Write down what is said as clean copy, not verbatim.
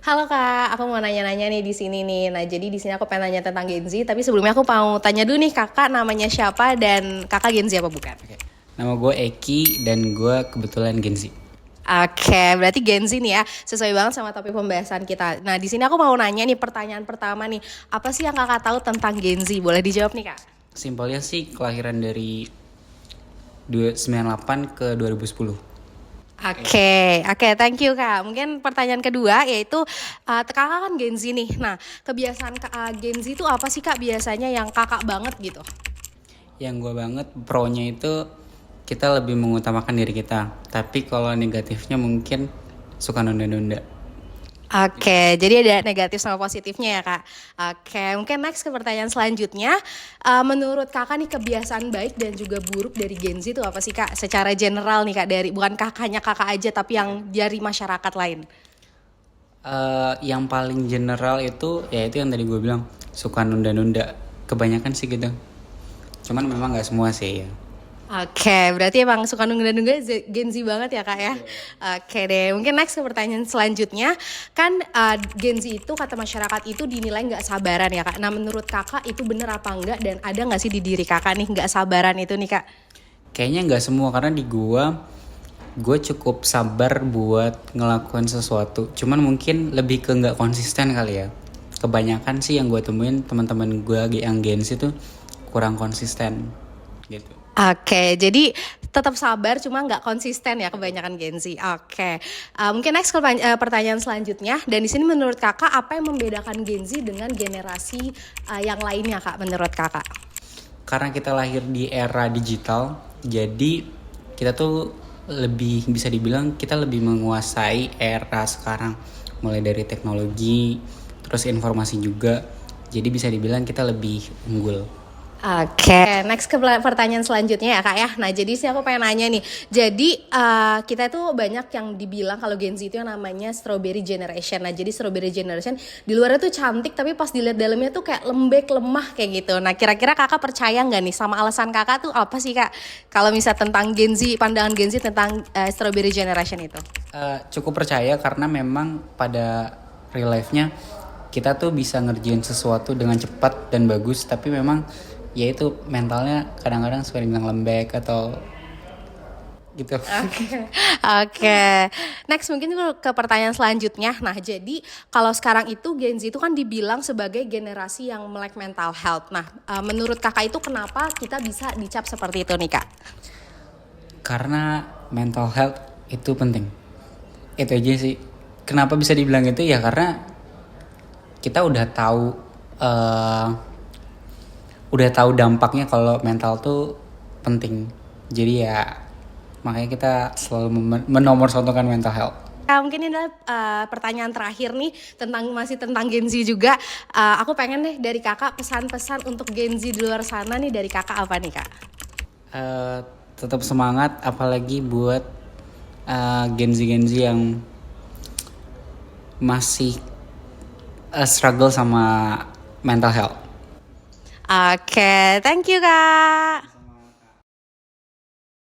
Halo Kak, aku mau nanya-nanya nih di sini nih. Nah, jadi di sini aku pengen nanya tentang Gen Z, tapi sebelumnya aku mau tanya dulu nih Kakak namanya siapa dan Kakak Gen Z apa bukan? Oke. Nama gue Eki dan gue kebetulan Gen Z. Oke, berarti Gen Z nih ya, sesuai banget sama topik pembahasan kita. Nah, di sini aku mau nanya nih pertanyaan pertama nih, apa sih yang Kakak tahu tentang Gen Z? Boleh dijawab nih Kak? Simpelnya sih kelahiran dari 98 ke 2010. Oke, thank you Kak. Mungkin pertanyaan kedua yaitu Kakak kan Gen Z nih. Nah, kebiasaan Gen Z itu apa sih Kak biasanya yang Kakak banget gitu? Yang gue banget pro-nya itu kita lebih mengutamakan diri kita. Tapi kalau negatifnya mungkin suka nunda-nunda. Oke, jadi ada negatif sama positifnya ya Kak. Oke, mungkin next ke pertanyaan selanjutnya. Menurut Kakak nih kebiasaan baik dan juga buruk dari Gen Z itu apa sih Kak? Secara general nih Kak, dari bukan kakaknya kakak aja tapi yang dari masyarakat lain. Yang paling general itu ya itu yang tadi gue bilang suka nunda-nunda. Kebanyakan sih gitu. Cuman memang nggak semua sih ya. Oke, berarti emang suka nunggu-nunggu Gen Z banget ya Kak ya. Oke deh, mungkin next ke pertanyaan selanjutnya. Kan Gen Z itu kata masyarakat itu dinilai nggak sabaran ya Kak. Nah menurut Kakak itu bener apa enggak dan ada nggak sih di diri Kakak nih nggak sabaran itu nih Kak? Kayaknya nggak semua karena di gue cukup sabar buat ngelakuin sesuatu. Cuman mungkin lebih ke nggak konsisten kali ya. Kebanyakan sih yang gue temuin teman-teman gue yang Gen Z itu kurang konsisten gitu. Oke, jadi tetap sabar cuma nggak konsisten ya kebanyakan Gen Z. Oke, mungkin next ke pertanyaan selanjutnya. Dan di sini menurut Kakak apa yang membedakan Gen Z dengan generasi yang lainnya Kak menurut Kakak? Karena kita lahir di era digital, jadi kita tuh lebih bisa dibilang kita lebih menguasai era sekarang. Mulai dari teknologi, terus informasi juga. Jadi bisa dibilang kita lebih unggul. Oke, next ke pertanyaan selanjutnya ya Kak ya. Nah jadi sih aku pengen nanya nih. Jadi kita tuh banyak yang dibilang kalau Gen Z itu yang namanya strawberry generation. Nah jadi strawberry generation di luarnya tuh cantik tapi pas dilihat dalamnya tuh kayak lembek lemah kayak gitu. Nah kira-kira Kakak percaya nggak nih sama alasan Kakak tuh apa sih Kak? Kalau misalnya tentang Gen Z, pandangan Gen Z tentang strawberry generation itu? Cukup percaya karena memang pada real life-nya kita tuh bisa ngerjain sesuatu dengan cepat dan bagus, tapi memang ya itu mentalnya kadang-kadang suka dibilang lembek atau gitu. Oke. Next mungkin ke pertanyaan selanjutnya. Nah, jadi kalau sekarang itu Gen Z itu kan dibilang sebagai generasi yang melek mental health. Nah, menurut Kakak itu kenapa kita bisa dicap seperti itu nih, Kak? Karena mental health itu penting. Itu aja sih. Kenapa bisa dibilang itu ya karena kita udah tahu dampaknya kalau mental tuh penting. Jadi ya makanya kita selalu menomorsatukan mental health. Mungkin ini adalah pertanyaan terakhir nih masih tentang Gen Z juga. Aku pengen deh dari Kakak pesan-pesan untuk Gen Z di luar sana nih dari Kakak apa nih, Kak? Tetap semangat apalagi buat Gen Z yang masih struggle sama mental health. Oke, thank you, Kak.